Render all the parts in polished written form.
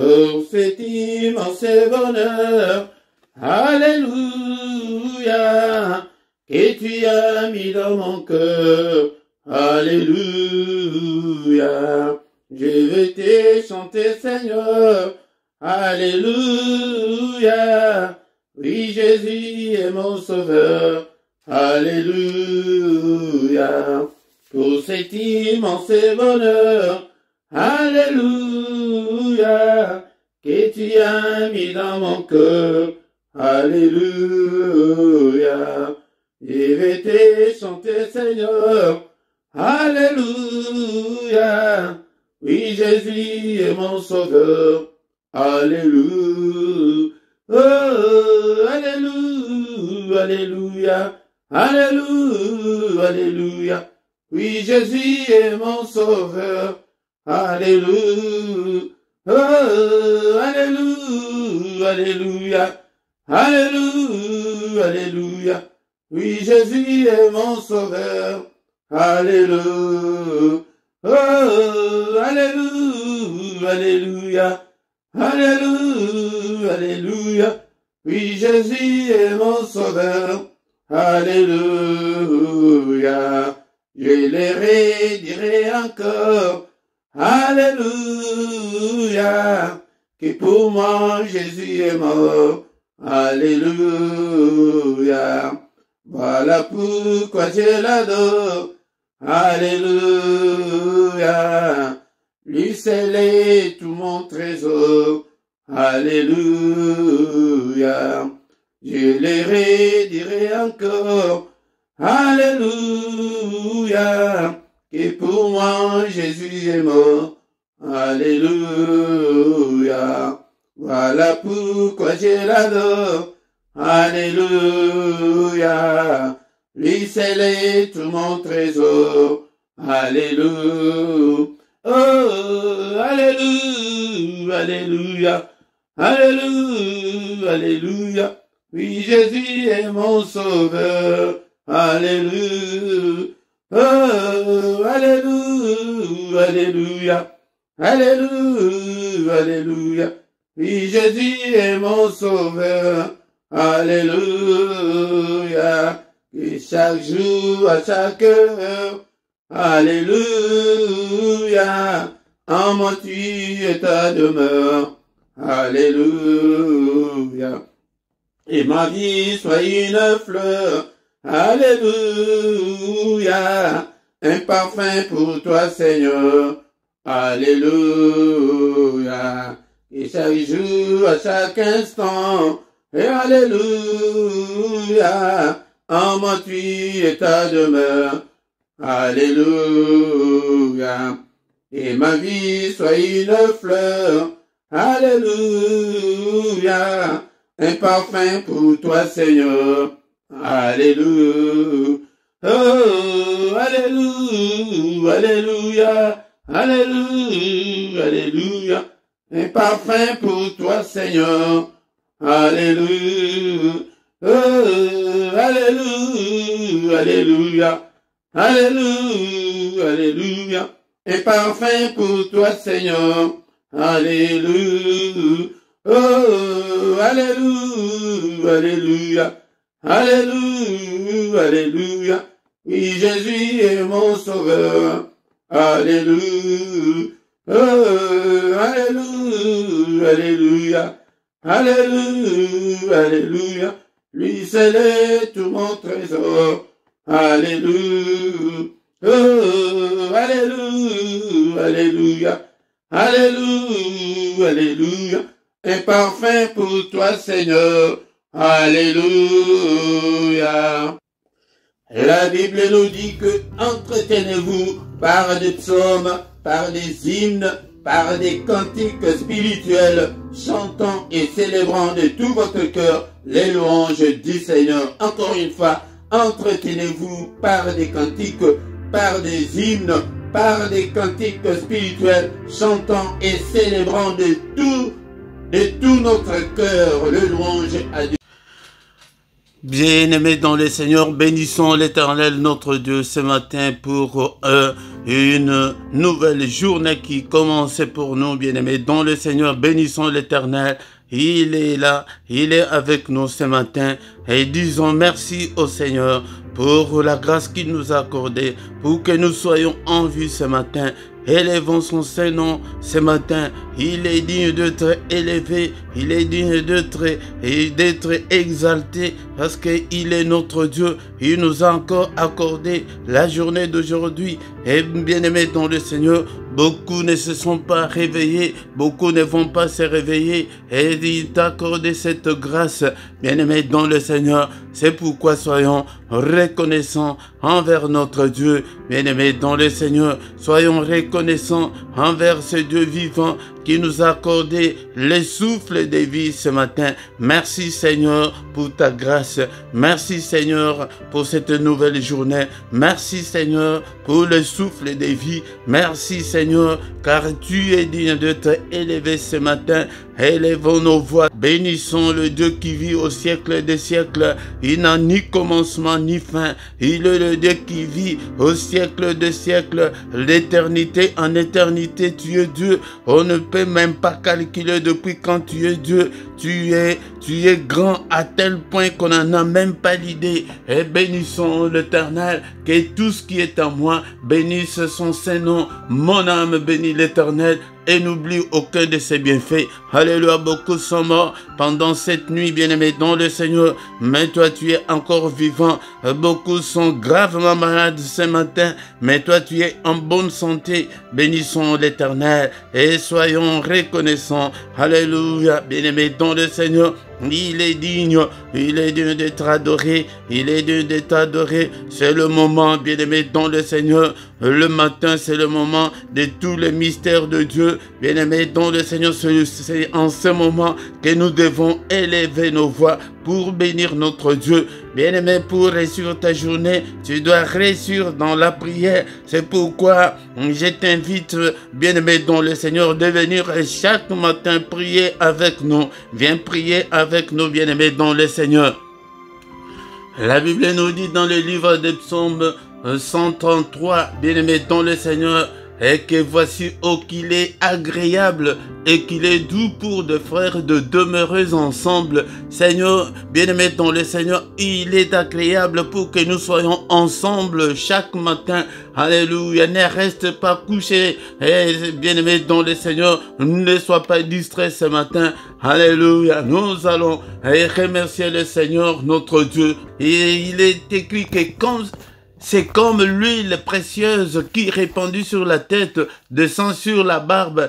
Oh, cet immense bonheur, alléluia, que tu as mis dans mon cœur, alléluia. Je vais te chanter, Seigneur, alléluia. Oui, Jésus est mon sauveur, alléluia. Pour cet immense bonheur, alléluia, que tu as mis dans mon cœur, alléluia. Je vais te chanter, Seigneur, alléluia. Oui, Jésus est mon sauveur, alléluia. Oh, alléluia, alléluia, alléluia, alléluia. Oui, Jésus est mon sauveur, alléluia. Oh, alléluia, alléluia, alléluia, alléluia. Oui, Jésus est mon sauveur, alléluia. Oh, alléluia, alléluia, alléluia, alléluia. Oui, Jésus est mon sauveur, alléluia. Je les redirai encore, alléluia. Que pour moi Jésus est mort, alléluia. Voilà pourquoi je l'adore, alléluia. Lui seul est tout mon trésor, alléluia. Je les redirai encore, alléluia. Que pour moi Jésus est mort, alléluia. Voilà pourquoi je l'adore, alléluia. Lui seul est tout mon trésor, alléluia. Oh, alléluia, alléluia, alléluia, alléluia. Oui, Jésus est mon sauveur, alléluia. Oh, alléluia, alléluia, alléluia, alléluia. Oui, Jésus est mon sauveur, alléluia. Et chaque jour, à chaque heure, alléluia. En moi tu es ta demeure, alléluia. Et ma vie soit une fleur, alléluia. Un parfum pour toi, Seigneur, alléluia. Et chaque jour, à chaque instant, et alléluia. En moi tu es ta demeure, alléluia. Et ma vie soit une fleur, alléluia. Un parfum pour toi, Seigneur, alléluia. Oh, alléluia, alléluia, alléluia, alléluia. Un parfum pour toi, Seigneur, alléluia. Oh, alléluia, alléluia, alléluia, alléluia. Un parfum pour toi, Seigneur, alléluia. Oh, alléluia, alléluia, alléluia, alléluia. Oui, Jésus est mon sauveur, alléluia. Oh, alléluia, alléluia, alléluia, alléluia. Lui seul est tout mon trésor, alléluia. Oh, alléluia, alléluia, alléluia, alléluia. Un parfum pour toi, Seigneur, alléluia. La Bible nous dit que entretenez-vous par des psaumes, par des hymnes, par des cantiques spirituels, chantant et célébrant de tout votre cœur les louanges du Seigneur. Encore une fois, entretenez-vous par des cantiques, par des hymnes, par des cantiques spirituels, chantant et célébrant de tout notre cœur le louange à Dieu. Bien-aimés dans le Seigneur, bénissons l'Éternel notre Dieu ce matin pour une nouvelle journée qui commence pour nous, bien-aimés, dans le Seigneur. Bénissons l'Éternel. Il est là, il est avec nous ce matin et disons merci au Seigneur pour la grâce qu'il nous a accordée, pour que nous soyons en vie ce matin. Élevons son Saint-Nom ce matin. Il est digne d'être élevé, il est digne d'être exalté parce qu'il est notre Dieu. Il nous a encore accordé la journée d'aujourd'hui. Et bien-aimés dans le Seigneur, beaucoup ne se sont pas réveillés, beaucoup ne vont pas se réveiller. Et il t'a accordé cette grâce, bien-aimés dans le Seigneur. C'est pourquoi soyons reconnaissants envers notre Dieu. Bien-aimés dans le Seigneur, soyons reconnaissants envers ce Dieu vivant qui nous a accordé le souffle de vie ce matin. Merci Seigneur pour ta grâce. Merci Seigneur pour cette nouvelle journée. Merci Seigneur pour le souffle de vie. Merci Seigneur car tu es digne de te élever ce matin. Élevons nos voix. Bénissons le Dieu qui vit au siècle des siècles. Il n'a ni commencement ni fin. Il est le Dieu qui vit au siècle des siècles. L'éternité en éternité, tu es Dieu. On ne peut même pas calculer depuis quand tu es Dieu. Tu es grand à tel point qu'on n'en a même pas l'idée. Et bénissons l'Éternel, que tout ce qui est en moi bénisse son Saint-Nom. Mon âme bénit l'Éternel et n'oublie aucun de ses bienfaits. Alléluia, beaucoup sont morts pendant cette nuit, bien-aimés dans le Seigneur. Mais toi, tu es encore vivant. Beaucoup sont gravement malades ce matin. Mais toi, tu es en bonne santé. Bénissons l'Éternel et soyons reconnaissants. Alléluia, bien-aimés dans le Seigneur. Il est digne d'être adoré, il est digne d'être adoré. C'est le moment, bien-aimé dans le Seigneur. Le matin, c'est le moment de tous les mystères de Dieu. Bien-aimé dans le Seigneur, c'est en ce moment que nous devons élever nos voix pour bénir notre Dieu. Bien-aimé, pour réussir ta journée, tu dois réussir dans la prière. C'est pourquoi je t'invite, bien-aimé dans le Seigneur, de venir chaque matin prier avec nous. Viens prier avec nous, bien-aimés dans le Seigneur. La Bible nous dit dans le livre des Psaumes 133, bien-aimés dans le Seigneur, et que voici, oh, qu'il est agréable et qu'il est doux pour deux frères de demeurer ensemble. Seigneur, bien-aimé dans le Seigneur, il est agréable pour que nous soyons ensemble chaque matin. Alléluia, ne reste pas couché. Et bien-aimé dans le Seigneur, ne sois pas distrait ce matin. Alléluia, nous allons remercier le Seigneur, notre Dieu. Et il est écrit que c'est comme l'huile précieuse qui répandue sur la tête descend sur la barbe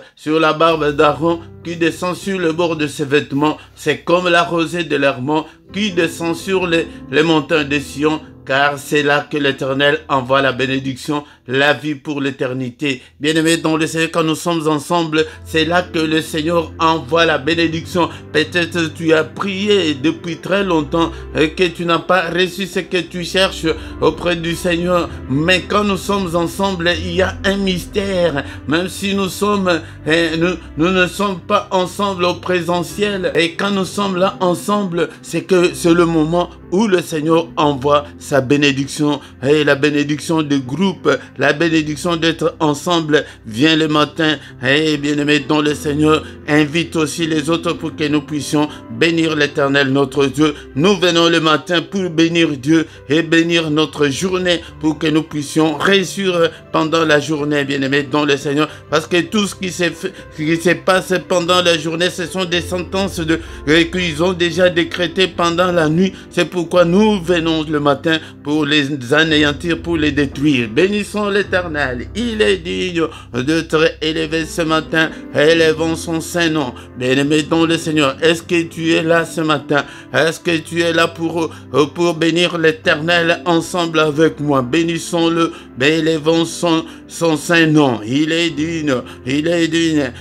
d'Aaron, qui descend sur le bord de ses vêtements. C'est comme la rosée de l'Hermon qui descend sur les montagnes de Sion, car c'est là que l'Éternel envoie la bénédiction, la vie pour l'éternité. Bien-aimés dans le Seigneur, quand nous sommes ensemble, c'est là que le Seigneur envoie la bénédiction. Peut-être tu as prié depuis très longtemps et que tu n'as pas reçu ce que tu cherches auprès du Seigneur. Mais quand nous sommes ensemble, il y a un mystère. Même si nous ne sommes pas ensemble au présentiel. Et quand nous sommes là ensemble, c'est le moment où le Seigneur envoie sa bénédiction. Et la bénédiction de groupe, la bénédiction d'être ensemble vient le matin. Et bien-aimé dans le Seigneur, invite aussi les autres pour que nous puissions bénir l'Éternel, notre Dieu. Nous venons le matin pour bénir Dieu et bénir notre journée pour que nous puissions réussir pendant la journée, bien-aimé dans le Seigneur. Parce que tout ce qui se passe pendant la journée, ce sont des sentences qu'ils ont déjà décrétées pendant la nuit. C'est pourquoi nous venons le matin pour les anéantir, pour les détruire. Bénissons l'Éternel. Il est digne de te élever ce matin. Élevons son Saint-Nom. Bien-aimé dans le Seigneur, est-ce que tu es là ce matin? Est-ce que tu es là pour bénir l'Éternel ensemble avec moi? Bénissons-le. Élevons son Saint-Nom. Il est digne. Il est digne.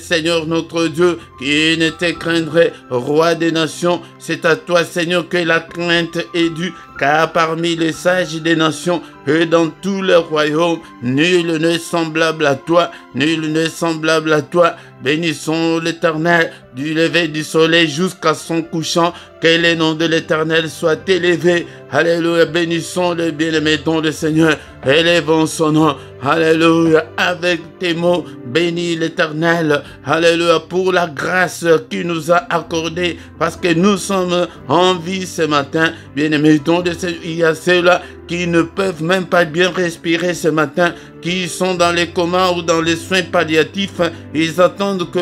Seigneur notre Dieu, qui ne te craindrait, roi des nations, c'est à toi, Seigneur, que la crainte est due, car parmi les sages des nations et dans tous les royaumes, nul n'est semblable à toi, nul n'est semblable à toi. Bénissons l'Éternel du lever du soleil jusqu'à son couchant. Que le nom de l'Éternel soit élevé. Alléluia. Bénissons le bien-aimé don le Seigneur. Élevons son nom. Alléluia. Avec tes mots, bénis l'Éternel. Alléluia. Pour la grâce qu'il nous a accordée. Parce que nous sommes en vie ce matin. Bien-aimé don le Seigneur. Il y a ceux-là qui ne peuvent même pas bien respirer ce matin, qui sont dans les comas ou dans les soins palliatifs. Ils attendent que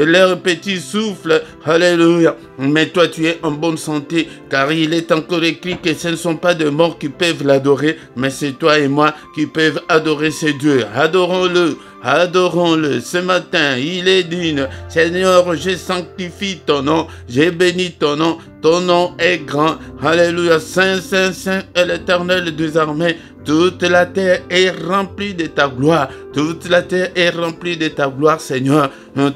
leur petit souffle. Alléluia. Mais toi, tu es en bonne santé, car il est encore écrit que ce ne sont pas de morts qui peuvent l'adorer, mais c'est toi et moi qui peuvent adorer ce Dieu. Adorons-le. Adorons-le ce matin, il est digne. Seigneur, je sanctifie ton nom, j'ai béni ton nom est grand. Alléluia, Saint, Saint, Saint est l'Éternel des armées. Toute la terre est remplie de ta gloire. Toute la terre est remplie de ta gloire, Seigneur.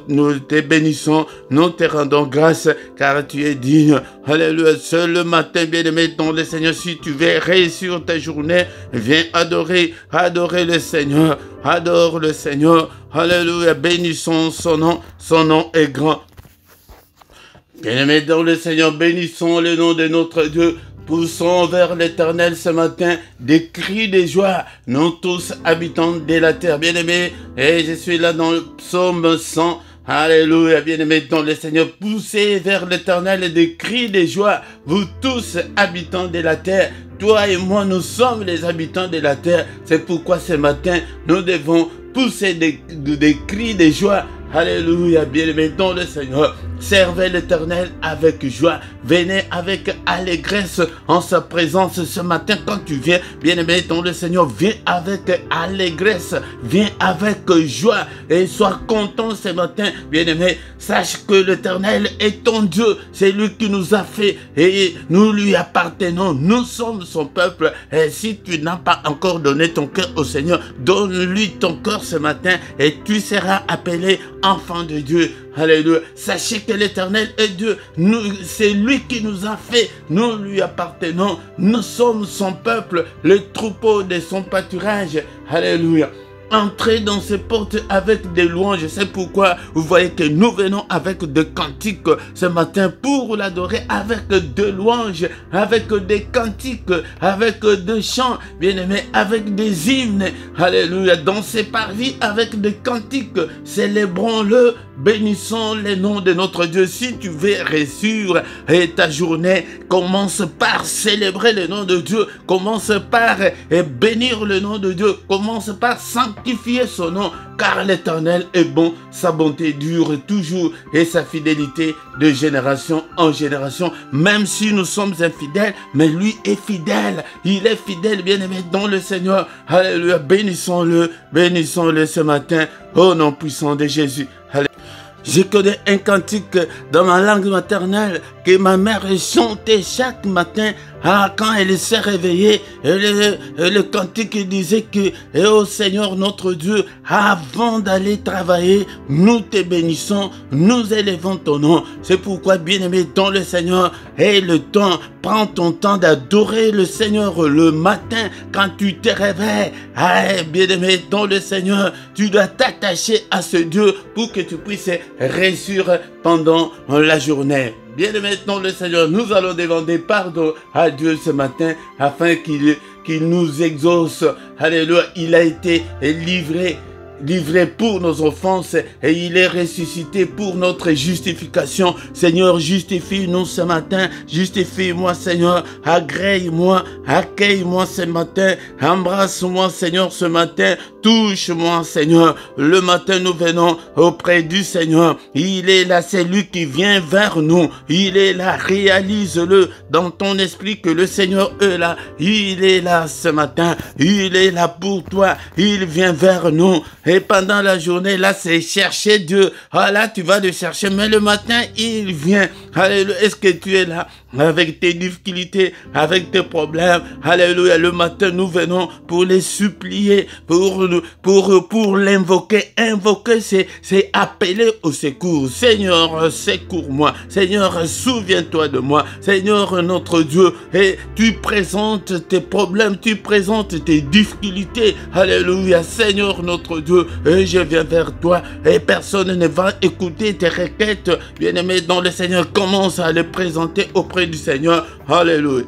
Nous te bénissons, nous te rendons grâce, car tu es digne. Alléluia. Seul le matin, bien-aimé, ton le Seigneur, si tu veux réussir ta journée, viens adorer le Seigneur. Adore le Seigneur. Alléluia. Bénissons son nom est grand. Bien-aimé dans le Seigneur, bénissons le nom de notre Dieu. Poussons vers l'Éternel ce matin des cris de joie, nous tous habitants de la terre. Bien-aimés, et je suis là dans le psaume 100. Alléluia, bien-aimés dans le Seigneur, poussez vers l'Éternel des cris de joie, vous tous habitants de la terre. Toi et moi, nous sommes les habitants de la terre. C'est pourquoi ce matin, nous devons pousser des cris de joie. Alléluia, bien-aimés dans le Seigneur. Servez l'Éternel avec joie. Venez avec allégresse en sa présence ce matin quand tu viens. Bien-aimé dans le Seigneur, viens avec allégresse. Viens avec joie et sois content ce matin. Bien-aimé, sache que l'Éternel est ton Dieu. C'est lui qui nous a fait et nous lui appartenons. Nous sommes son peuple. Et si tu n'as pas encore donné ton cœur au Seigneur, donne-lui ton cœur ce matin et tu seras appelé enfant de Dieu. Alléluia. Sachez que l'Éternel est Dieu. C'est lui qui nous a fait. Nous lui appartenons. Nous sommes son peuple, le troupeau de son pâturage. Alléluia. Entrez dans ces portes avec des louanges. C'est pourquoi vous voyez que nous venons avec des cantiques ce matin pour l'adorer avec des louanges, avec des cantiques, avec des chants, bien-aimés, avec des hymnes. Alléluia. Dans ces parvis avec des cantiques, célébrons-le, bénissons le nom de notre Dieu. Si tu veux réussir ta journée, commence par célébrer le nom de Dieu, commence par bénir le nom de Dieu, commence par sanctifier son nom, car l'Éternel est bon, sa bonté dure toujours et sa fidélité de génération en génération. Même si nous sommes infidèles, mais lui est fidèle. Il est fidèle, bien-aimé, dans le Seigneur. Alléluia, bénissons-le ce matin, au nom puissant de Jésus. Alléluia. Je connais un cantique dans ma langue maternelle que ma mère chantait chaque matin quand elle s'est réveillée. Le cantique disait que ô Seigneur notre Dieu, avant d'aller travailler, nous te bénissons, nous élevons ton nom. C'est pourquoi, bien-aimé dans le Seigneur, et le temps, prends ton temps d'adorer le Seigneur le matin quand tu te réveilles. Bien-aimé dans le Seigneur, tu dois t'attacher à ce Dieu pour que tu puisses réussir pendant la journée. Bien-aimé dans le Seigneur, nous allons demander pardon à Dieu ce matin afin qu'il nous exauce. Alléluia, il a été livré pour nos offenses et il est ressuscité pour notre justification. Seigneur, justifie-nous ce matin, justifie-moi Seigneur, agrée-moi, accueille-moi ce matin, embrasse-moi Seigneur ce matin, touche-moi Seigneur. Le matin nous venons auprès du Seigneur, il est là, c'est lui qui vient vers nous, il est là, réalise-le dans ton esprit que le Seigneur est là, il est là ce matin, il est là pour toi, il vient vers nous. Et pendant la journée, là, c'est chercher Dieu. Ah là, tu vas le chercher, mais le matin, il vient. Alléluia. Est-ce que tu es là? avec tes difficultés, avec tes problèmes. Alléluia, le matin, nous venons pour les supplier, pour l'invoquer. Invoquer, c'est appeler au secours. Seigneur, secours-moi. Seigneur, souviens-toi de moi. Seigneur, notre Dieu, et tu présentes tes problèmes, tu présentes tes difficultés. Alléluia, Seigneur, notre Dieu, et je viens vers toi, et personne ne va écouter tes requêtes. Bien-aimé dans le Seigneur, commence à les présenter auprès du Seigneur. Alléluia.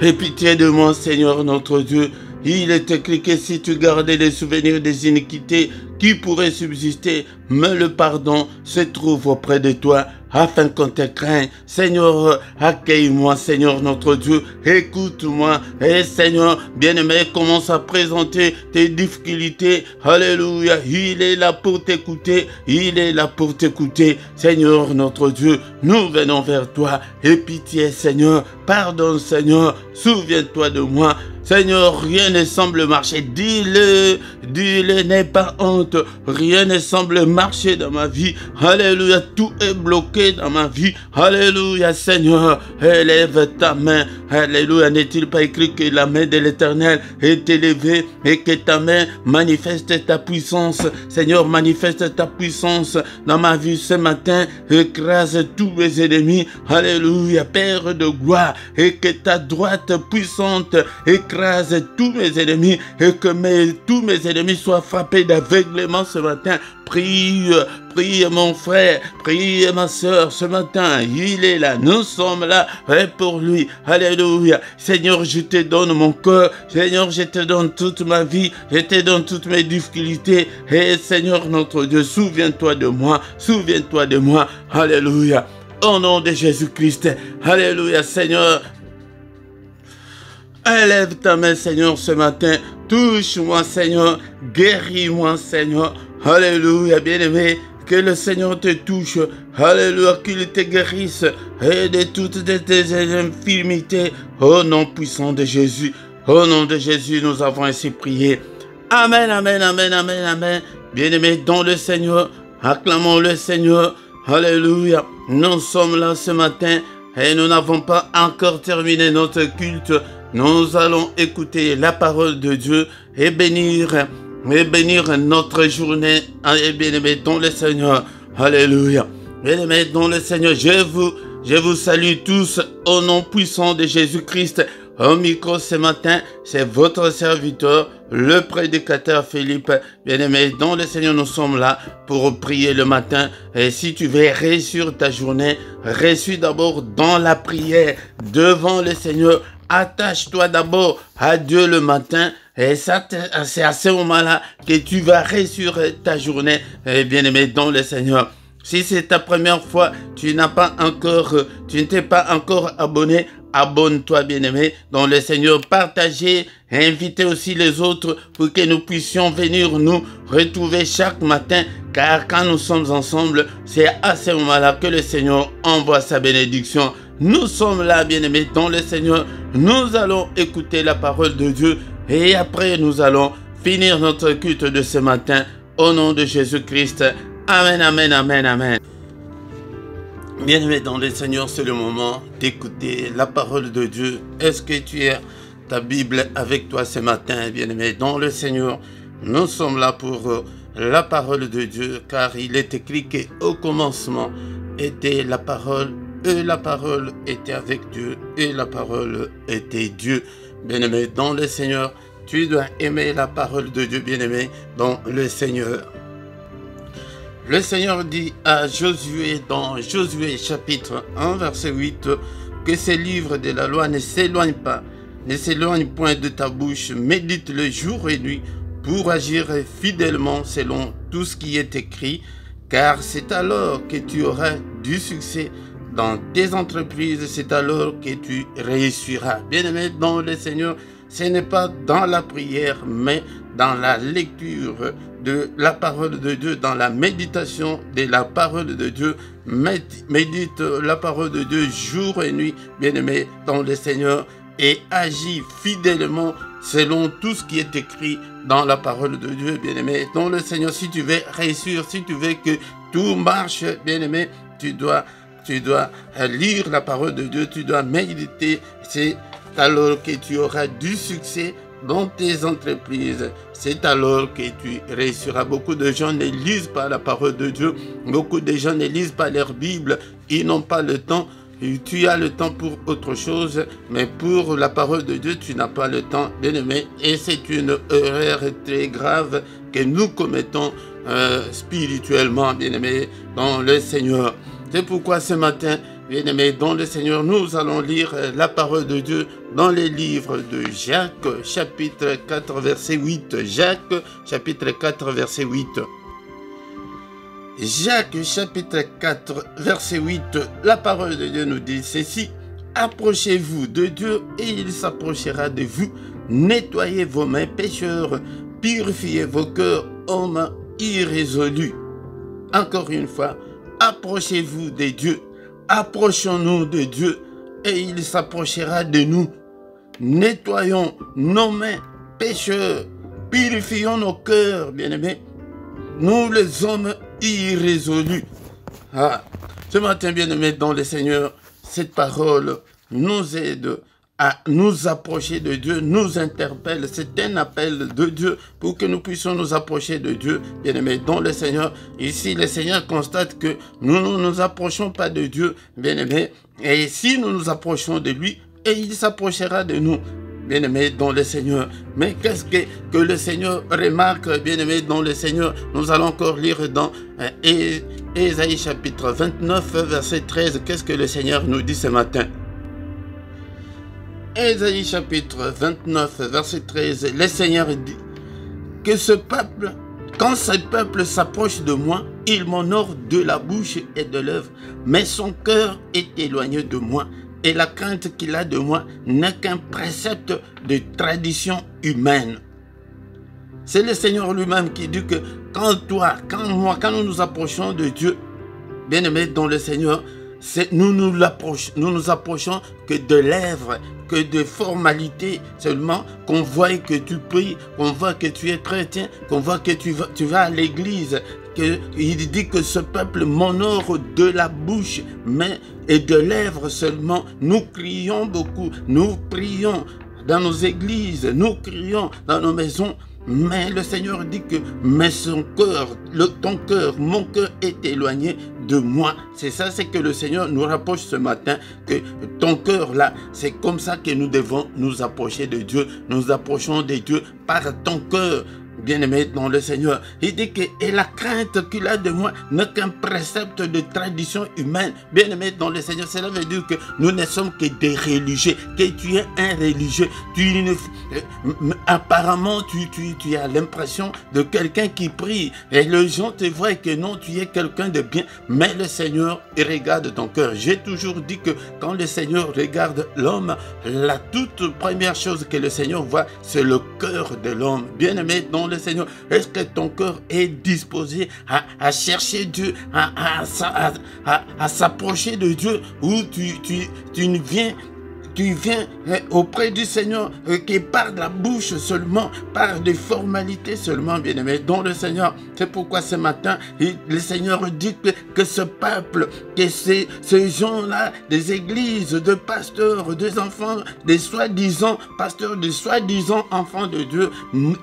Aie pitié de moi, Seigneur notre Dieu. Il est écrit que si tu gardais les souvenirs des iniquités qui pourraient subsister, mais le pardon se trouve auprès de toi, afin qu'on te craigne. Seigneur, accueille-moi, Seigneur notre Dieu, écoute-moi. Et Seigneur, bien-aimé, commence à présenter tes difficultés. Alléluia, il est là pour t'écouter, il est là pour t'écouter. Seigneur notre Dieu, nous venons vers toi. Aie pitié, Seigneur, pardonne, Seigneur, souviens-toi de moi. Seigneur, rien ne semble marcher. Dis-le, n'aie pas honte. Rien ne semble marcher dans ma vie. Alléluia, tout est bloqué dans ma vie. Alléluia, Seigneur, élève ta main. Alléluia, n'est-il pas écrit que la main de l'Éternel est élevée et que ta main manifeste ta puissance. Seigneur, manifeste ta puissance dans ma vie ce matin. Écrase tous mes ennemis. Alléluia, Père de gloire, et que ta droite puissante écrase tous mes ennemis et que tous mes ennemis soient frappés d'aveuglement ce matin. Prie mon frère, prie ma soeur ce matin. Il est là, nous sommes là pour lui. Alléluia. Seigneur, je te donne mon cœur. Seigneur, je te donne toute ma vie. Je te donne toutes mes difficultés. Et Seigneur notre Dieu, souviens-toi de moi. Souviens-toi de moi. Alléluia. Au nom de Jésus-Christ. Alléluia, Seigneur. Élève ta main, Seigneur, ce matin. Touche-moi, Seigneur. Guéris-moi, Seigneur. Alléluia, bien-aimé. Que le Seigneur te touche. Alléluia, qu'il te guérisse. Et de toutes tes infirmités. Au nom puissant de Jésus. Au nom de Jésus, nous avons ainsi prié. Amen, amen, amen, amen, amen. Bien-aimé, dans le Seigneur. Acclamons le Seigneur. Alléluia. Nous sommes là ce matin. Et nous n'avons pas encore terminé notre culte. Nous allons écouter la parole de Dieu et bénir notre journée. Et bien-aimé dans le Seigneur. Alléluia. Bien-aimé dans le Seigneur, je vous salue tous au nom puissant de Jésus-Christ. Au micro ce matin, c'est votre serviteur, le prédicateur Philippe. Bien-aimé dans le Seigneur, nous sommes là pour prier le matin. Et si tu veux réussir ta journée, réussis d'abord dans la prière devant le Seigneur. Attache-toi d'abord à Dieu le matin et c'est à ce moment-là que tu vas réussir ta journée, bien-aimé dans le Seigneur. Si c'est ta première fois, tu ne t'es pas encore abonné, abonne-toi, bien-aimé dans le Seigneur. Partagez et invitez aussi les autres pour que nous puissions venir nous retrouver chaque matin. Car quand nous sommes ensemble, c'est à ce moment-là que le Seigneur envoie sa bénédiction. Nous sommes là, bien-aimés, dans le Seigneur. Nous allons écouter la parole de Dieu et après nous allons finir notre culte de ce matin au nom de Jésus-Christ. Amen, amen, amen, amen. Bien-aimés dans le Seigneur, c'est le moment d'écouter la parole de Dieu. Est-ce que tu as ta Bible avec toi ce matin, bien-aimés dans le Seigneur? Nous sommes là pour la parole de Dieu, car il est écrit qu'au commencement était la parole, et la parole était avec Dieu, et la parole était Dieu. Bien-aimé dans le Seigneur, tu dois aimer la parole de Dieu, bien-aimé dans le Seigneur. Le Seigneur dit à Josué, dans Josué chapitre 1, verset 8, que ces livres de la loi ne s'éloignent point de ta bouche, médite-le jour et nuit, pour agir fidèlement selon tout ce qui est écrit, car c'est alors que tu auras du succès dans tes entreprises, c'est alors que tu réussiras. Bien-aimé dans le Seigneur, ce n'est pas dans la prière, mais dans la lecture de la parole de Dieu, dans la méditation de la parole de Dieu. Médite la parole de Dieu jour et nuit, bien-aimé dans le Seigneur, et agis fidèlement selon tout ce qui est écrit dans la parole de Dieu, bien-aimé dans le Seigneur. Si tu veux réussir, si tu veux que tout marche, bien-aimé, tu dois tu dois lire la parole de Dieu, tu dois méditer. C'est alors que tu auras du succès dans tes entreprises. C'est alors que tu réussiras. Beaucoup de gens ne lisent pas la parole de Dieu. Beaucoup de gens ne lisent pas leur Bible. Ils n'ont pas le temps. Tu as le temps pour autre chose, mais pour la parole de Dieu, tu n'as pas le temps, bien-aimé. Et c'est une erreur très grave que nous commettons spirituellement, bien-aimé, dans le Seigneur. C'est pourquoi ce matin, bien-aimé, dans le Seigneur, nous allons lire la parole de Dieu dans les livres de Jacques, chapitre 4, verset 8. Jacques, chapitre 4, verset 8. Jacques, chapitre 4, verset 8, la parole de Dieu nous dit ceci. Approchez-vous de Dieu et il s'approchera de vous. Nettoyez vos mains, pécheurs. Purifiez vos cœurs, hommes irrésolus. Encore une fois, approchez-vous de Dieu. Approchons-nous de Dieu et il s'approchera de nous. Nettoyons nos mains, pécheurs. Purifions nos cœurs, bien-aimés. Nous, les hommes irrésolus. Ce matin, bien-aimés dans le Seigneur, cette parole nous aide à nous approcher de Dieu, nous interpelle. C'est un appel de Dieu pour que nous puissions nous approcher de Dieu, bien-aimés dans le Seigneur. Ici, le Seigneur constate que nous ne nous approchons pas de Dieu, bien-aimés. Et si nous nous approchons de lui, et il s'approchera de nous. Bien-aimés dans le Seigneur. Mais qu'est-ce que le Seigneur remarque, bien-aimés dans le Seigneur? Nous allons encore lire dans Ésaïe chapitre 29, verset 13. Qu'est-ce que le Seigneur nous dit ce matin? Ésaïe chapitre 29, verset 13. Le Seigneur dit que ce peuple, quand ce peuple s'approche de moi, il m'honore de la bouche et de l'œuvre, mais son cœur est éloigné de moi. Et la crainte qu'il a de moi n'est qu'un précepte de tradition humaine. C'est le Seigneur lui-même qui dit que quand nous nous approchons de Dieu, bien-aimés dans le Seigneur, nous nous approchons que de lèvres, que de formalités seulement, qu'on voit que tu pries, qu'on voit que tu es chrétien, qu'on voit que tu vas à l'église. Il dit que ce peuple m'honore de la bouche, mais et de lèvres seulement. Nous crions beaucoup, nous prions dans nos églises, nous crions dans nos maisons. Mais le Seigneur dit que ton cœur, mon cœur est éloigné de moi. C'est ça, c'est que le Seigneur nous rapproche ce matin, que ton cœur là, c'est comme ça que nous devons nous approcher de Dieu. Nous approchons de Dieu par ton cœur. Bien-aimé dans le Seigneur, il dit que et la crainte qu'il a de moi n'est qu'un précepte de tradition humaine. Bien-aimé dans le Seigneur, cela veut dire que nous ne sommes que des religieux, que tu es un religieux. Apparemment, tu as l'impression de quelqu'un qui prie et les gens te voient que non, tu es quelqu'un de bien, mais le Seigneur regarde ton cœur. J'ai toujours dit que quand le Seigneur regarde l'homme, la toute première chose que le Seigneur voit, c'est le cœur de l'homme. Bien-aimé dans le Seigneur, est-ce que ton cœur est disposé à chercher Dieu, à s'approcher de Dieu, ou tu viens auprès du Seigneur qui par la bouche seulement, par des formalités seulement, bien-aimé dans le Seigneur. C'est pourquoi ce matin, le Seigneur dit que ce peuple, que ces gens-là, des églises, de pasteurs, des enfants, des soi-disant pasteurs, des soi-disant enfants de Dieu,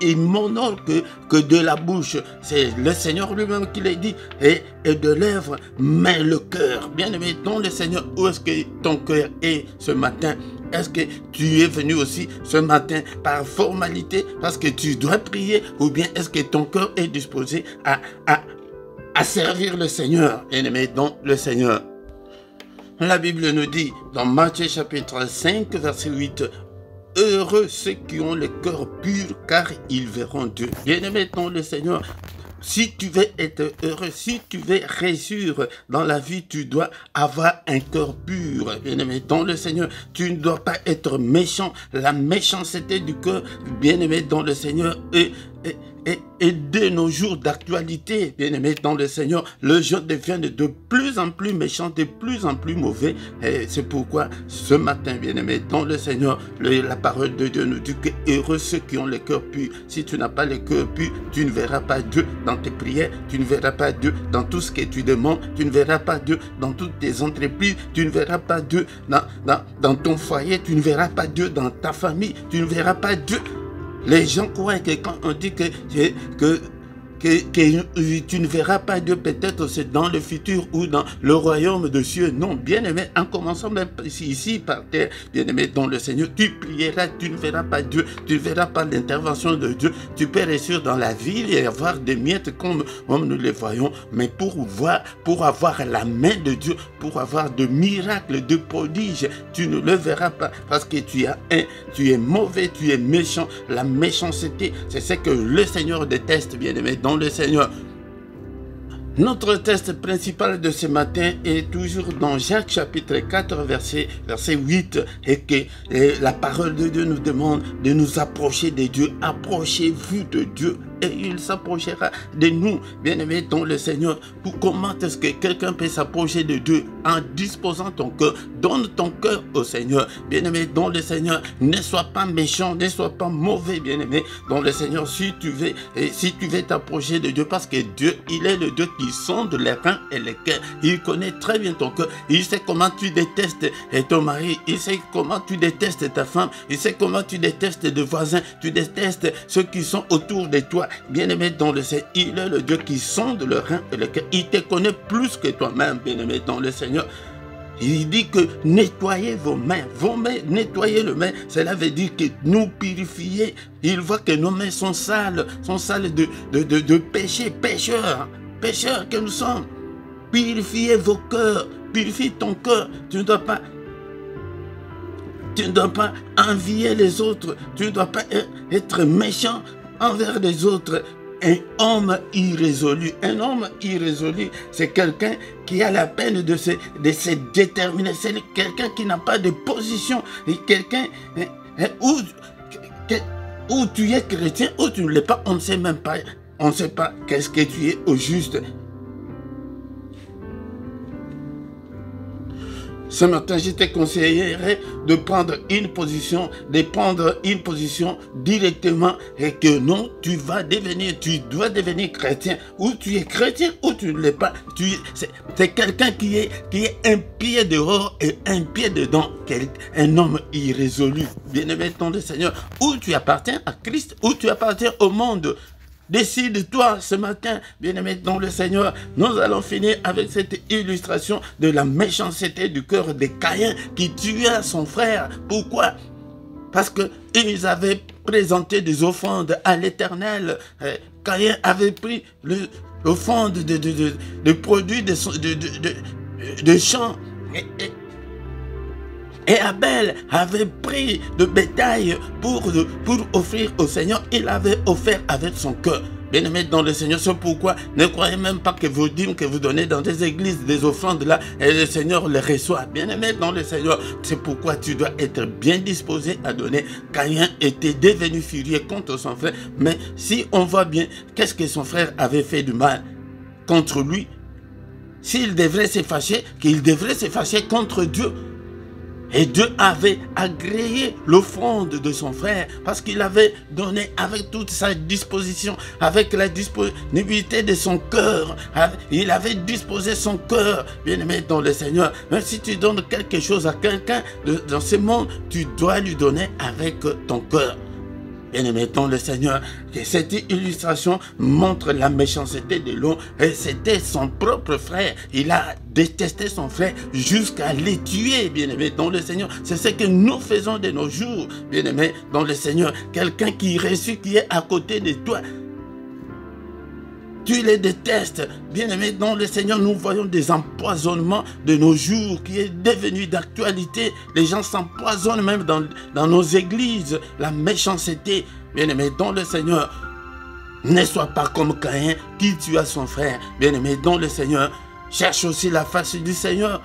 ils m'honorent que de la bouche. C'est le Seigneur lui-même qui l'a dit, et de lèvres, mais le cœur. Bien-aimé dans le Seigneur, où est-ce que ton cœur est ce matin? Est-ce que tu es venu aussi ce matin par formalité parce que tu dois prier, ou bien est-ce que ton cœur est disposé à servir le Seigneur, bien-aimé dans le Seigneur? La Bible nous dit dans Matthieu chapitre 5 verset 8, heureux ceux qui ont le cœur pur car ils verront Dieu. Bien-aimé dans le Seigneur, si tu veux être heureux, si tu veux réussir dans la vie, tu dois avoir un cœur pur. Bien-aimé dans le Seigneur, tu ne dois pas être méchant. La méchanceté du cœur, bien-aimé dans le Seigneur, et de nos jours d'actualité, bien-aimés dans le Seigneur, le jeu devient de plus en plus méchant, de plus en plus mauvais. Et c'est pourquoi ce matin, bien-aimés dans le Seigneur, la parole de Dieu nous dit que heureux ceux qui ont le cœur pur. Si tu n'as pas le cœur pur, tu ne verras pas Dieu dans tes prières, tu ne verras pas Dieu dans tout ce que tu demandes, tu ne verras pas Dieu dans toutes tes entreprises, tu ne verras pas Dieu dans ton foyer, tu ne verras pas Dieu dans ta famille, tu ne verras pas Dieu. Les gens croient que quand on dit que tu ne verras pas Dieu, peut-être c'est dans le futur ou dans le royaume de cieux. Non, bien-aimé, en commençant même ici par terre, bien-aimé dans le Seigneur, tu prieras, tu ne verras pas Dieu, tu ne verras pas l'intervention de Dieu. Tu peux réussir dans la ville et avoir des miettes comme nous les voyons, mais pour avoir la main de Dieu, pour avoir de miracles, de prodiges, tu ne le verras pas parce que tu es mauvais, tu es méchant. La méchanceté, c'est ce que le Seigneur déteste, bien-aimé dans le Seigneur. Notre texte principal de ce matin est toujours dans Jacques chapitre 4 verset 8 et que la parole de Dieu nous demande de nous approcher de Dieu. Approchez-vous de Dieu et il s'approchera de nous, bien-aimés dans le Seigneur. Comment est-ce que quelqu'un peut s'approcher de Dieu? En disposant ton cœur. Donne ton cœur au Seigneur, bien-aimé dans le Seigneur. Ne sois pas méchant, ne sois pas mauvais, bien-aimé dans le Seigneur. Si tu veux t'approcher de Dieu, parce que Dieu, il est le Dieu qui sonde les reins et les cœurs. Il connaît très bien ton cœur. Il sait comment tu détestes ton mari. Il sait comment tu détestes ta femme. Il sait comment tu détestes tes voisins. Tu détestes ceux qui sont autour de toi. Bien-aimé dans le Seigneur, il est le Dieu qui sonde le rein et le cœur. Il te connaît plus que toi-même, bien-aimé dans le Seigneur. Il dit que nettoyez vos mains, nettoyez les mains. Cela veut dire que nous purifier. Il voit que nos mains sont sales de péché, pécheurs que nous sommes. Purifiez vos cœurs, purifie ton cœur. Tu ne dois pas envier les autres, tu ne dois pas être méchant envers les autres. Un homme irrésolu, c'est quelqu'un qui a la peine de se déterminer, c'est quelqu'un qui n'a pas de position, quelqu'un où tu es chrétien, où tu ne l'es pas, on ne sait même pas, on ne sait pas qu'est-ce que tu es au juste. Ce matin, je te conseillerais de prendre une position, directement et que non, tu dois devenir chrétien. Ou tu es chrétien ou tu ne l'es pas. C'est quelqu'un qui est un pied dehors et un pied dedans. Un homme irrésolu. Bien-aimé dans le Seigneur. Ou tu appartiens à Christ ou tu appartiens au monde. Décide-toi ce matin, bien-aimé dans le Seigneur. Nous allons finir avec cette illustration de la méchanceté du cœur de Caïn qui tua son frère. Pourquoi? Parce qu'ils avaient présenté des offrandes à l'Éternel. Caïn avait pris l'offrande de produits de champs. Et Abel avait pris de bétail pour offrir au Seigneur. Il avait offert avec son cœur. Bien-aimés dans le Seigneur, c'est pourquoi ne croyez même pas que vos dîmes que vous donnez dans des églises, des offrandes là, et le Seigneur les reçoit. Bien-aimés dans le Seigneur, c'est pourquoi tu dois être bien disposé à donner. Caïn était devenu furieux contre son frère, mais si on voit bien, qu'est-ce que son frère avait fait de mal contre lui? S'il devrait se fâcher, qu'il devrait se fâcher contre Dieu. Et Dieu avait agréé l'offrande de son frère parce qu'il avait donné avec toute sa disposition, avec la disponibilité de son cœur. Il avait disposé son cœur, bien-aimé dans le Seigneur. Même si tu donnes quelque chose à quelqu'un dans ce monde, tu dois lui donner avec ton cœur. Bien-aimé dans le Seigneur, que cette illustration montre la méchanceté de l'homme. Et c'était son propre frère. Il a détesté son frère jusqu'à le tuer, bien-aimé dans le Seigneur. C'est ce que nous faisons de nos jours, bien-aimé dans le Seigneur. Quelqu'un qui réussit, qui est à côté de toi, tu les détestes. Bien-aimés dans le Seigneur, nous voyons des empoisonnements de nos jours qui est devenu d'actualité. Les gens s'empoisonnent même dans nos églises. La méchanceté, bien-aimés dans le Seigneur. Ne sois pas comme Caïn qui tua son frère. Bien-aimés dans le Seigneur, cherche aussi la face du Seigneur.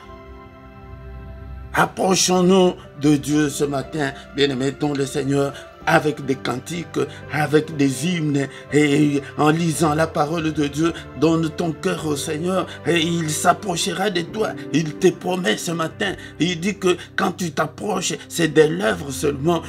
Approchons-nous de Dieu ce matin, bien-aimés dans le Seigneur. avec des cantiques, avec des hymnes, et en lisant la parole de Dieu, donne ton cœur au Seigneur, et il s'approchera de toi. Il te promet ce matin, il dit que quand tu t'approches, c'est des lèvres seulement,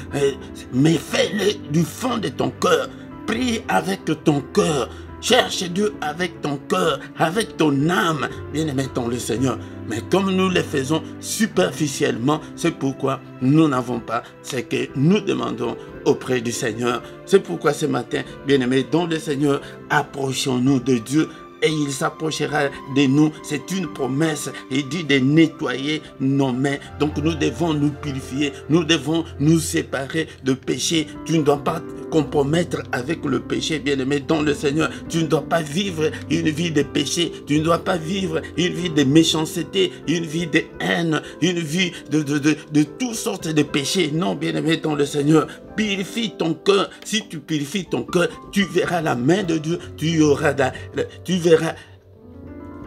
mais fais-le du fond de ton cœur. Prie avec ton cœur. Cherche Dieu avec ton cœur, avec ton âme. Bien-aimé dans le Seigneur. Mais comme nous le faisons superficiellement, c'est pourquoi nous n'avons pas ce que nous demandons auprès du Seigneur. C'est pourquoi ce matin, bien-aimé dans le Seigneur, approchons-nous de Dieu. Et il s'approchera de nous. C'est une promesse. Il dit de nettoyer nos mains. Donc nous devons nous purifier. Nous devons nous séparer de péché. Tu ne dois pas compromettre avec le péché, bien-aimé dans le Seigneur. Tu ne dois pas vivre une vie de péché. Tu ne dois pas vivre une vie de méchanceté, une vie de haine, une vie de toutes sortes de péchés. Non, bien-aimé dans le Seigneur. Purifie ton cœur. Si tu purifies ton cœur, tu verras la main de Dieu. Tu verras,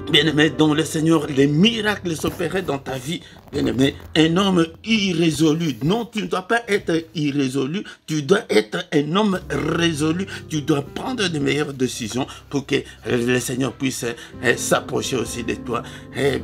bien-aimé, dans le Seigneur, les miracles s'opérer dans ta vie. Bien-aimé, un homme irrésolu. Non, tu ne dois pas être irrésolu. Tu dois être un homme résolu. Tu dois prendre de meilleures décisions pour que le Seigneur puisse s'approcher aussi de toi.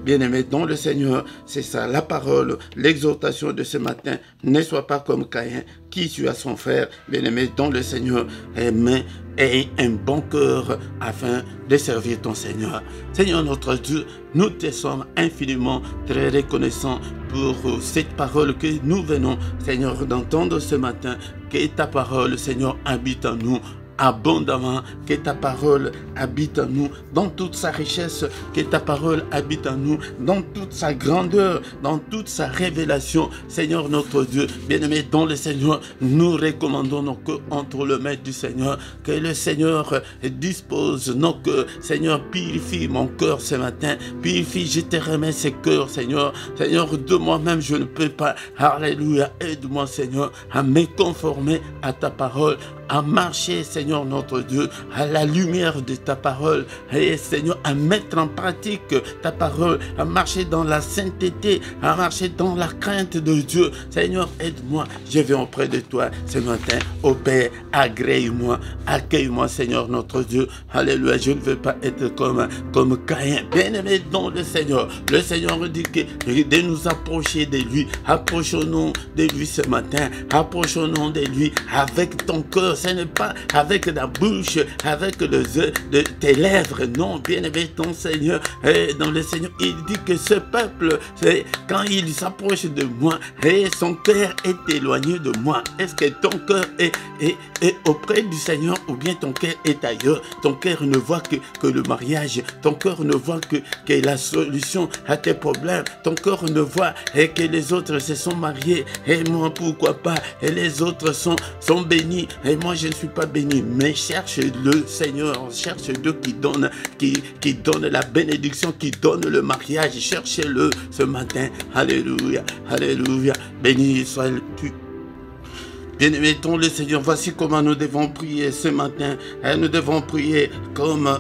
Bien-aimé, dans le Seigneur, c'est ça, la parole, l'exhortation de ce matin. Ne sois pas comme Caïn, qui tue à son frère. Bien-aimé, dans le Seigneur, mais aie un bon cœur afin de servir ton Seigneur. Seigneur notre Dieu, nous te sommes infiniment très reconnaissants pour cette parole que nous venons, Seigneur, d'entendre ce matin. Que ta parole, Seigneur, habite en nous abondamment, que ta parole habite en nous dans toute sa richesse, que ta parole habite en nous dans toute sa grandeur, dans toute sa révélation. Seigneur notre Dieu, bien-aimé dans le Seigneur, nous recommandons nos cœurs entre les mains du Seigneur, que le Seigneur dispose nos cœurs. Seigneur, purifie mon cœur ce matin, purifie, je te remets ce cœur, Seigneur. Seigneur, de moi-même je ne peux pas, alléluia, aide-moi Seigneur à me conformer à ta parole, à marcher, Seigneur notre Dieu, à la lumière de ta parole, et Seigneur, à mettre en pratique ta parole, à marcher dans la sainteté, à marcher dans la crainte de Dieu. Seigneur, aide-moi, je viens auprès de toi ce matin, ô Père, agrée-moi, accueille-moi, Seigneur notre Dieu. Alléluia, je ne veux pas être comme Caïn. Bien-aimé dans le Seigneur dit que de nous approcher de lui. Approchons-nous de lui ce matin, approchons-nous de lui avec ton cœur. Ce n'est pas avec la bouche, avec les yeux de tes lèvres. Non, bien-aimé ton Seigneur. Et dans le Seigneur, il dit que ce peuple, quand il s'approche de moi, et son cœur est éloigné de moi. Est-ce que ton cœur est auprès du Seigneur ou bien ton cœur est ailleurs? Ton cœur ne voit que le mariage. Ton cœur ne voit que la solution à tes problèmes. Ton cœur ne voit que les autres se sont mariés. Et moi, pourquoi pas? Et les autres sont bénis. Et moi, je ne suis pas béni. Mais cherche le Seigneur. Cherche Dieu qui donne la bénédiction, qui donne le mariage. Cherchez-le ce matin. Alléluia. Alléluia. Béni sois-tu. Bien-aimé, le Seigneur, voici comment nous devons prier ce matin. Nous devons prier comme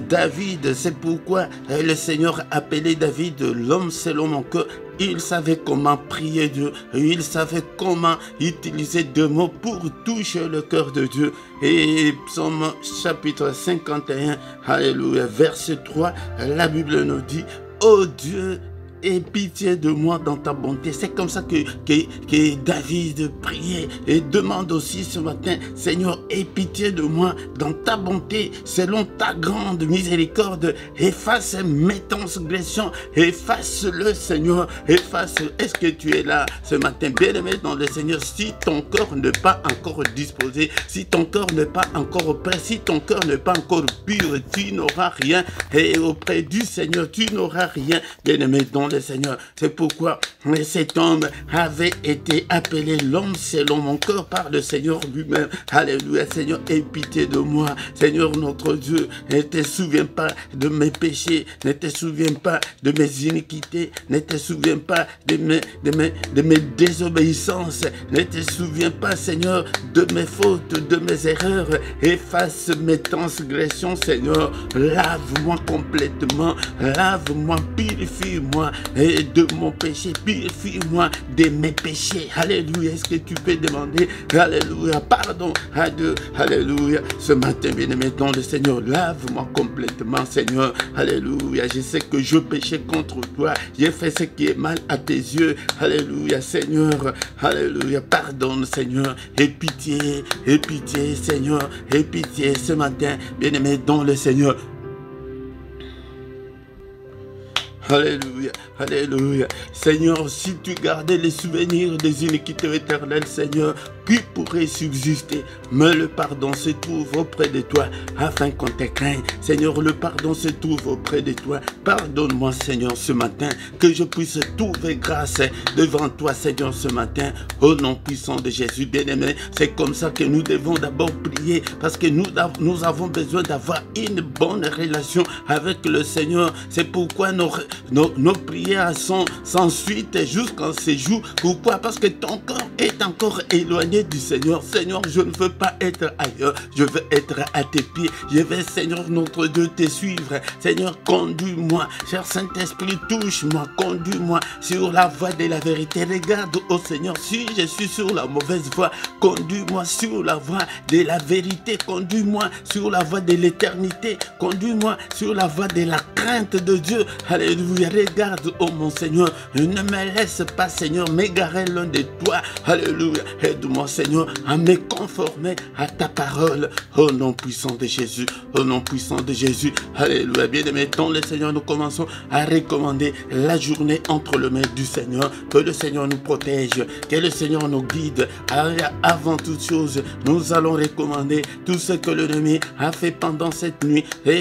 David. C'est pourquoi le Seigneur a appelé David l'homme selon mon cœur. Il savait comment prier Dieu. Il savait comment utiliser deux mots pour toucher le cœur de Dieu. Et Psaume chapitre 51, alléluia, verset 3, la Bible nous dit, ô Dieu, aie pitié de moi dans ta bonté. C'est comme ça que David priait et demande aussi ce matin, Seigneur, aie pitié de moi dans ta bonté, selon ta grande miséricorde. Efface mes transgressions, efface-le, Seigneur, efface-le. Est-ce que tu es là ce matin, bien-aimé dans le Seigneur? Si ton cœur n'est pas encore disposé, si ton cœur n'est pas encore prêt, si ton cœur n'est pas encore pur, tu n'auras rien. Et auprès du Seigneur, tu n'auras rien, bien-aimé dans le Seigneur. C'est pourquoi cet homme avait été appelé l'homme selon mon cœur par le Seigneur lui-même. Alléluia, Seigneur, aie pitié de moi. Seigneur notre Dieu, ne te souviens pas de mes péchés, ne te souviens pas de mes iniquités, ne te souviens pas de mes désobéissances, ne te souviens pas, Seigneur, de mes fautes, de mes erreurs. Efface mes transgressions, Seigneur. Lave-moi complètement, lave-moi, purifie-moi. et de mon péché. Purifie-moi de mes péchés. Alléluia. Est-ce que tu peux demander, alléluia, pardon à Dieu. Alléluia. Ce matin, bien-aimé dans le Seigneur, lave-moi complètement, Seigneur. Alléluia. Je sais que je péchais contre toi. J'ai fait ce qui est mal à tes yeux. Alléluia, Seigneur. Alléluia. Pardonne, Seigneur. Et pitié, Seigneur. Et pitié ce matin, bien-aimé dans le Seigneur. Alléluia, alléluia. Seigneur, si tu gardais les souvenirs des iniquités éternelles, Seigneur, qui pourrait subsister? Mais le pardon se trouve auprès de toi, afin qu'on te craigne. Seigneur, le pardon se trouve auprès de toi. Pardonne-moi, Seigneur, ce matin, que je puisse trouver grâce devant toi, Seigneur, ce matin, au nom puissant de Jésus, bien-aimé. C'est comme ça que nous devons d'abord prier, parce que nous avons besoin d'avoir une bonne relation avec le Seigneur. C'est pourquoi nos prières sont sans suite jusqu'en ces jours. Pourquoi? Parce que ton corps est encore éloigné du Seigneur. Seigneur, je ne veux pas être ailleurs, je veux être à tes pieds. Je vais, Seigneur notre Dieu, te suivre. Seigneur, conduis-moi. Cher Saint-Esprit, touche-moi, conduis-moi sur la voie de la vérité. Regarde, oh Seigneur, si je suis sur la mauvaise voie, conduis-moi sur la voie de la vérité. Conduis-moi sur la voie de l'éternité. Conduis-moi sur la voie de la crainte de Dieu. Alléluia. Regarde, oh mon Seigneur, ne me laisse pas, Seigneur, m'égarer loin de toi. Alléluia. Aide-moi, Seigneur, à me conformer à ta parole. Au nom puissant de Jésus. Au nom puissant de Jésus. Alléluia. Bien-aimés, dans le Seigneur, nous commençons à recommander la journée entre les mains du Seigneur. Que le Seigneur nous protège. Que le Seigneur nous guide. Avant toute chose, nous allons recommander tout ce que l'ennemi a fait pendant cette nuit. Et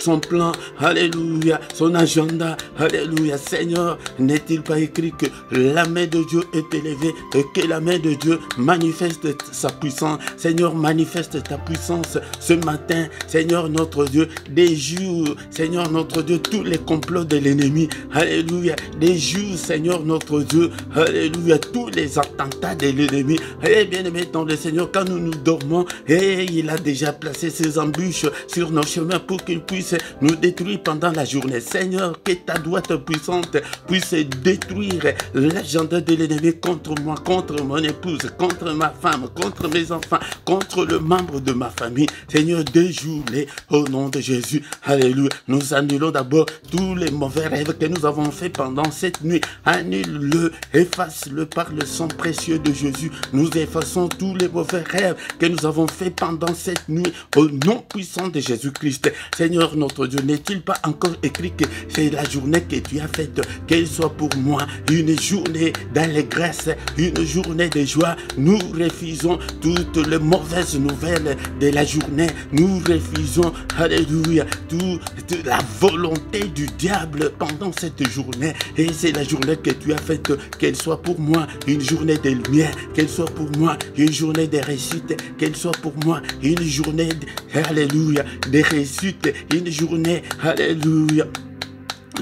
son plan. Alléluia. Son agenda. Alléluia. Seigneur, n'est-il pas écrit que la main de Dieu est élevée et que la main de Dieu manifeste sa puissance? Seigneur, manifeste ta puissance ce matin. Seigneur notre Dieu, déjoue, Seigneur notre Dieu, tous les complots de l'ennemi. Alléluia. Déjoue, Seigneur notre Dieu. Alléluia. Tous les attentats de l'ennemi. Et bien aimé dans le Seigneur, quand nous dormons, et il a déjà placé ses embûches sur nos chemins pour qu'il puisse nous détruire pendant la journée. Seigneur, que ta droite puissante puisse détruire l'agenda de l'ennemi contre moi, contre mon épouse, contre ma femme, contre mes enfants, contre le membre de ma famille. Seigneur, déjoue-les au nom de Jésus. Alléluia. Nous annulons d'abord tous les mauvais rêves que nous avons faits pendant cette nuit. Annule-le, efface-le par le sang précieux de Jésus. Nous effaçons tous les mauvais rêves que nous avons faits pendant cette nuit au nom puissant de Jésus-Christ. Seigneur notre Dieu, n'est-il pas encore écrit que c'est la journée que tu as faite, qu'elle soit pour moi une journée d'allégresse, une journée de joie? Nous refusons toutes les mauvaises nouvelles de la journée. Nous refusons, alléluia, toute la volonté du diable pendant cette journée. Et c'est la journée que tu as faite, qu'elle soit pour moi une journée de lumière, qu'elle soit pour moi une journée de réussite, qu'elle soit pour moi une journée, alléluia, de réussite, une journée, alléluia,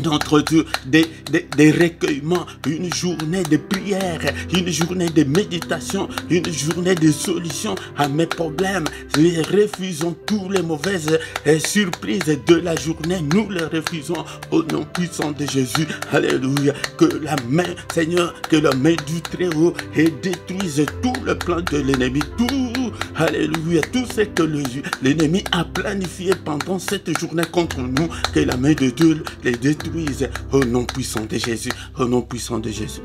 notre Dieu, des recueillements, une journée de prière, une journée de méditation, une journée de solution à mes problèmes. Nous refusons toutes les mauvaises surprises de la journée. Nous les refusons au nom puissant de Jésus. Alléluia. Que la main, Seigneur, que la main du Très-Haut détruise tout le plan de l'ennemi. Tout, alléluia, tout ce que l'ennemi a planifié pendant cette journée contre nous. Que la main de Dieu les détruise. Au nom puissant de Jésus, au nom puissant de Jésus.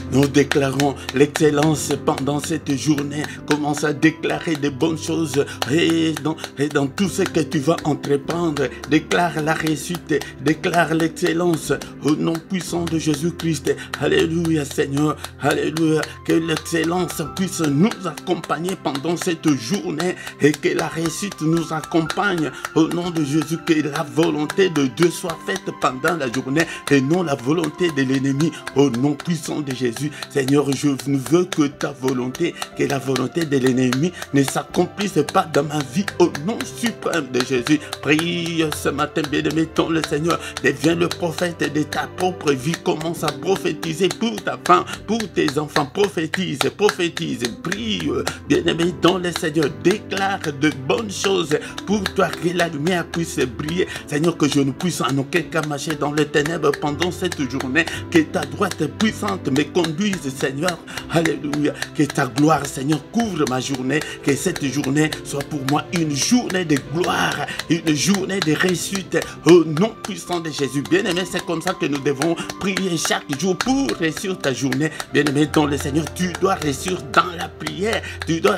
Nous déclarons l'excellence pendant cette journée. Commence à déclarer de bonnes choses et dans tout ce que tu vas entreprendre. Déclare la réussite, déclare l'excellence au nom puissant de Jésus-Christ. Alléluia Seigneur, alléluia. Que l'excellence puisse nous accompagner pendant cette journée et que la réussite nous accompagne au nom de Jésus. Que la volonté de Dieu soit faite pendant la journée et non la volonté de l'ennemi au nom puissant de Jésus. Jésus. Seigneur, je ne veux que ta volonté, que la volonté de l'ennemi ne s'accomplisse pas dans ma vie au nom suprême de Jésus. Prie ce matin, bien-aimé, ton le Seigneur devient le prophète de ta propre vie. Commence à prophétiser pour ta femme, pour tes enfants. Prophétise, prophétise, prie, bien-aimé, ton le Seigneur déclare de bonnes choses pour toi, que la lumière puisse briller. Seigneur, que je ne puisse en aucun cas marcher dans les ténèbres pendant cette journée. Que ta droite puissante me conduise, Seigneur. Alléluia. Que ta gloire, Seigneur, couvre ma journée. Que cette journée soit pour moi une journée de gloire, une journée de réussite au nom puissant de Jésus. Bien-aimé, c'est comme ça que nous devons prier chaque jour pour réussir ta journée. Bien-aimé, dans le Seigneur, tu dois réussir dans la prière. Tu dois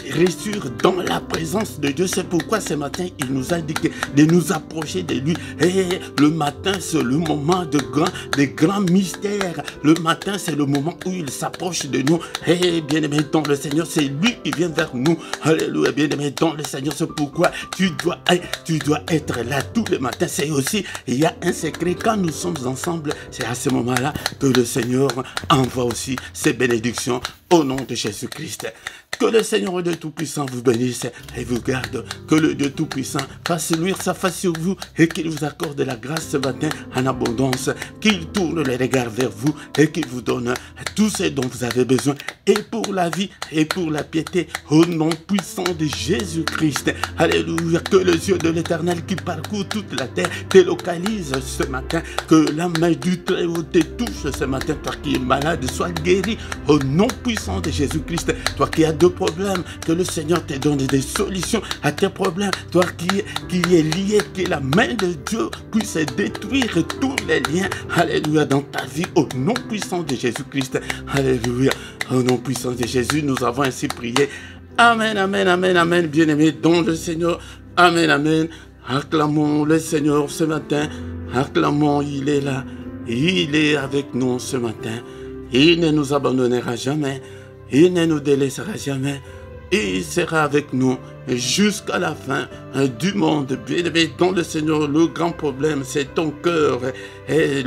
réussir dans la présence de Dieu. C'est pourquoi ce matin, il nous a dit de nous approcher de lui. Et le matin, c'est le moment de grands mystères. Le matin, c'est le moment où il s'approche de nous. Et bien-aimé, dans le Seigneur, c'est lui qui vient vers nous. Alléluia, bien-aimé, dans le Seigneur, c'est pourquoi tu dois être là tous les matins. C'est aussi, il y a un secret, quand nous sommes ensemble, c'est à ce moment-là que le Seigneur envoie aussi ses bénédictions au nom de Jésus-Christ. Que le Seigneur Dieu Tout-Puissant vous bénisse et vous garde. Que le Dieu Tout-Puissant fasse luire sa face sur vous et qu'il vous accorde la grâce ce matin en abondance. Qu'il tourne les regards vers vous et qu'il vous donne tout ce dont vous avez besoin. Et pour la vie et pour la piété, au nom puissant de Jésus-Christ. Alléluia. Que les yeux de l'Éternel qui parcourt toute la terre te localise ce matin. Que la main du Très-Haut te touche ce matin. Toi qui es malade, sois guéri au nom puissant de Jésus-Christ. Toi qui as de problèmes, que le Seigneur te donne des solutions à tes problèmes. Toi qui est lié, que la main de Dieu puisse détruire tous les liens. Alléluia, dans ta vie, au nom puissant de Jésus-Christ. Alléluia, au nom puissant de Jésus, nous avons ainsi prié. Amen, amen, amen, amen, bien-aimé dans le Seigneur. Amen, amen. Acclamons le Seigneur ce matin. Acclamons, il est là. Il est avec nous ce matin. Il ne nous abandonnera jamais. Il ne nous délaissera jamais. Il sera avec nous jusqu'à la fin du monde. Bien-aimé dans le Seigneur, le grand problème, c'est ton cœur. Et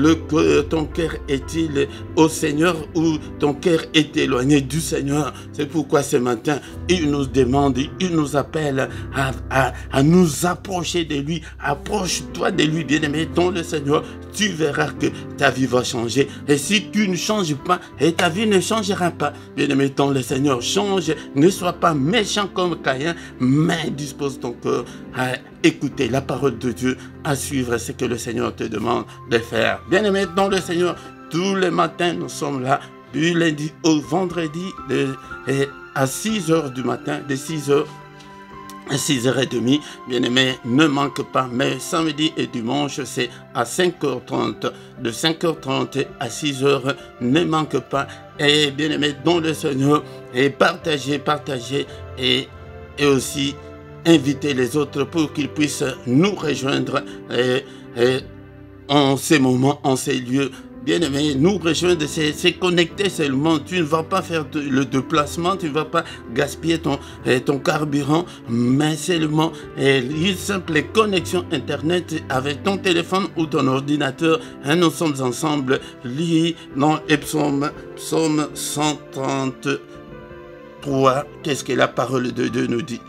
ton cœur est-il au Seigneur ou ton cœur est éloigné du Seigneur? C'est pourquoi ce matin, il nous demande, il nous appelle à nous approcher de lui. Approche-toi de lui, bien-aimé dans le Seigneur. Tu verras que ta vie va changer. Et si tu ne changes pas, et ta vie ne changera pas. Bien-aimé dans le Seigneur, change. Ne sois pas méchant comme Caïn, mais dispose ton cœur à écouter la parole de Dieu, à suivre ce que le Seigneur te demande de faire. Bien-aimé dans le Seigneur, tous les matins, nous sommes là, du lundi au vendredi, à 6 h du matin, de 6 h à 6h30, bien-aimé, ne manque pas, mais samedi et dimanche, c'est à 5h30, de 5h30 à 6h, ne manque pas, et bien-aimé, dans le Seigneur, et partagez, et aussi invitez les autres pour qu'ils puissent nous rejoindre en ces moments, en ces lieux. Bien-aimé, nous rejoindre, c'est connecter seulement. Tu ne vas pas faire le déplacement, tu ne vas pas gaspiller ton carburant, mais seulement une simple connexion Internet avec ton téléphone ou ton ordinateur. Et nous sommes ensemble, liés dans les psaume 133. Qu'est-ce que la parole de Dieu nous dit?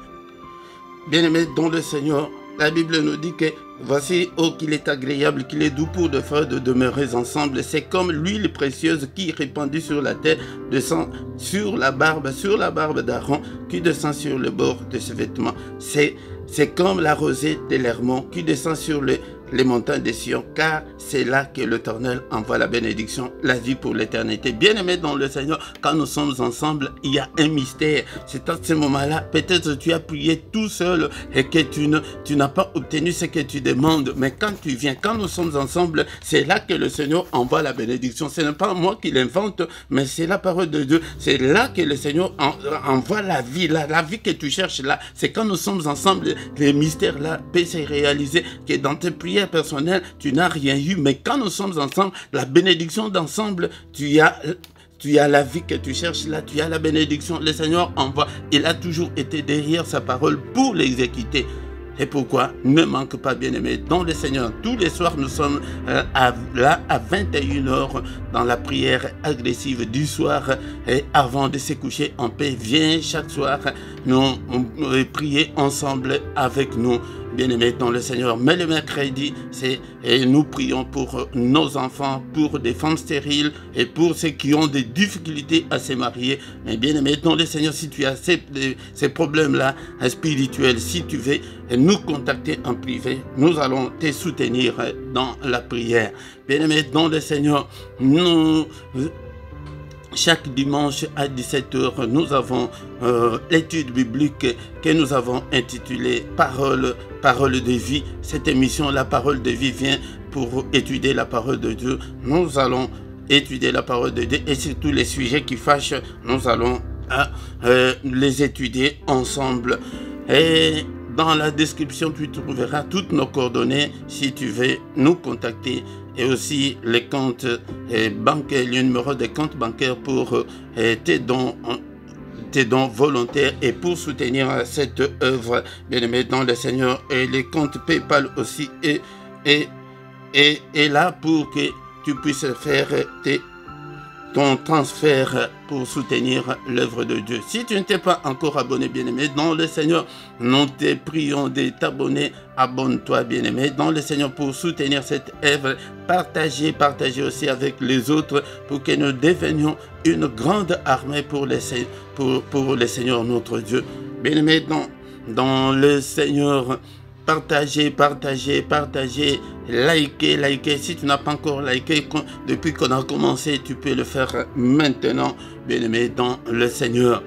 Bien-aimé dans le Seigneur, la Bible nous dit que voici, oh, qu'il est agréable, qu'il est doux pour de frères de demeurer ensemble. C'est comme l'huile précieuse qui est répandue sur la terre, descend sur la barbe d'Aaron, qui descend sur le bord de ses vêtements. C'est comme la rosée de l'Hermon qui descend sur les montagnes de Sion, car c'est là que l'Éternel envoie la bénédiction, la vie pour l'éternité. Bien-aimé dans le Seigneur, quand nous sommes ensemble, il y a un mystère. C'est à ce moment-là, peut-être tu as prié tout seul et que tu n'as pas obtenu ce que tu demandes. Mais quand tu viens, quand nous sommes ensemble, c'est là que le Seigneur envoie la bénédiction. Ce n'est pas moi qui l'invente, mais c'est la parole de Dieu. C'est là que le Seigneur envoie la vie. La vie que tu cherches là, c'est quand nous sommes ensemble, les mystères là peuvent se réaliser, que dans tes prières personnelles, tu n'as rien eu, mais quand nous sommes ensemble, la bénédiction d'ensemble, tu as la vie que tu cherches là, tu as la bénédiction. Le Seigneur envoie, il a toujours été derrière sa parole pour l'exécuter. Et pourquoi? Ne manque pas, bien-aimé, dans le Seigneur. Tous les soirs, nous sommes là à 21 h dans la prière agressive du soir. Et avant de se coucher en paix, viens chaque soir nous prier ensemble avec nous, bien-aimés dans le Seigneur. Mais le mercredi, nous prions pour nos enfants, pour des femmes stériles et pour ceux qui ont des difficultés à se marier. Mais bien-aimés dans le Seigneur, si tu as ces problèmes-là spirituels, si tu veux nous contacter en privé, nous allons te soutenir dans la prière. Bien-aimés dans le Seigneur, chaque dimanche à 17 h, nous avons l'étude biblique que nous avons intitulée Parole de vie. Cette émission, la parole de vie, vient pour étudier la parole de Dieu. Nous allons étudier la parole de Dieu et surtout les sujets qui fâchent, nous allons les étudier ensemble. Et dans la description, tu trouveras toutes nos coordonnées si tu veux nous contacter et aussi les comptes bancaires, le numéro de compte bancaire pour tes dons volontaires et pour soutenir cette œuvre, bien-aimé dans le Seigneur. Et les comptes PayPal aussi est là pour que tu puisses faire ton transfert pour soutenir l'œuvre de Dieu. Si tu ne t'es pas encore abonné, bien-aimé dans le Seigneur, nous te prions de t'abonner. Abonne-toi, bien-aimé dans le Seigneur, pour soutenir cette œuvre. Partagez aussi avec les autres pour que nous devenions une grande armée pour le Seigneur notre Dieu. Bien-aimé dans le Seigneur, partagez, likez. Si tu n'as pas encore liké depuis qu'on a commencé, tu peux le faire maintenant, bien-aimé dans le Seigneur.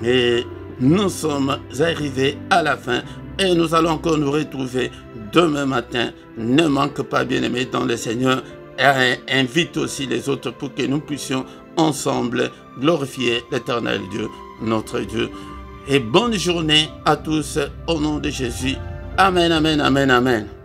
Et nous sommes arrivés à la fin et nous allons encore nous retrouver demain matin. Ne manque pas, bien-aimé dans le Seigneur. Et invite aussi les autres pour que nous puissions ensemble glorifier l'Éternel Dieu, notre Dieu. Et bonne journée à tous au nom de Jésus. Amen, amen, amen, amen.